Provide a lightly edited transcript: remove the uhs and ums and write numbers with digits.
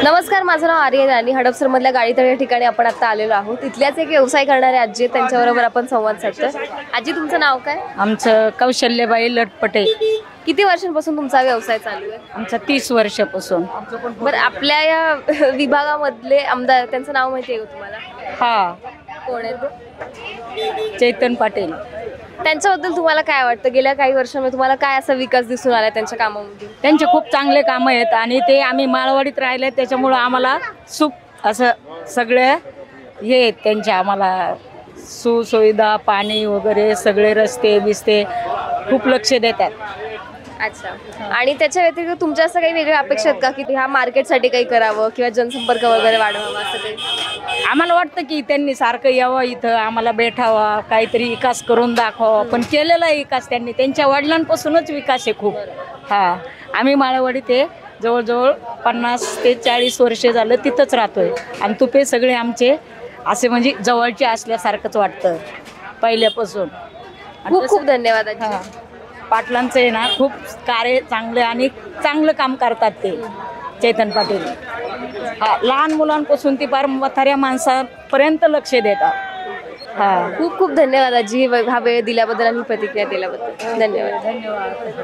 नमस्कार, माझं नाव आर्यन आणि हडपसरमधल्या गाडीतळ या ठिकाणी आपण आता आलेलो आहोत। इथल्याच एक व्यवसाय करणारे आजी आहेत, त्यांच्याबरोबर आपण संवाद साधतोय। आजी, तुमचं नाव काय? आमचं कौशल्यबाई लटपटे। किती वर्षांपासून तुमचा व्यवसाय चालू आहे? आमचं 30 वर्षापासून। बरं, आपल्या या विभागामधले आमदार, त्यांचं नाव माहिती आहे का तुम्हाला? हा, कोण आहे तो? चैतन पाटील। त्यांच्याबद्दल तुम्हाला काय वाटतं? गेल्या काही वर्षांमध्ये तुम्हाला काय असा विकास दिसून आला त्यांच्या कामामध्ये? त्यांचे खूप चांगले कामं आहेत आणि ते आम्ही माळवाडीत राहिले त्याच्यामुळं आम्हाला सुख असं सगळे हे आहेत त्यांचे, आम्हाला सुसुविधा, पाणी वगैरे सगळे रस्ते बिस्ते खूप लक्ष देतात। अच्छा, आणि त्याच्या व्यतिरिक्त तुमच्या असं काही वेगळ्या अपेक्षा आहेत का की ह्या मार्केटसाठी काही करावं किंवा जनसंपर्क वगैरे वाढवावा असं काही? आम्हाला वाटतं की त्यांनी सारखं यावं इथं, आम्हाला भेटावा, काहीतरी विकास करून दाखवावा, पण केलेला आहे विकास त्यांनी, त्यांच्या वडिलांपासूनच विकास आहे खूप। हा, आम्ही माळवाडी ते जवळजवळ 50 ते 40 वर्ष झालं तिथंच राहतोय आणि तुपे सगळे आमचे असे म्हणजे जवळचे असल्यासारखंच वाटतं पहिल्यापासून। खूप खूप धन्यवाद आजी। पाटलांचं आहे ना खूप कार्य चांगलं आणि चांगलं काम करतात ते चैतन पाटील। हा, लहान मुलांपासून ती फार म्हाताऱ्या माणसापर्यंत लक्ष देतात। हा, खूप खूप धन्यवाद आजी, हा वेळ दिल्याबद्दल आणि प्रतिक्रिया दिल्याबद्दल धन्यवाद।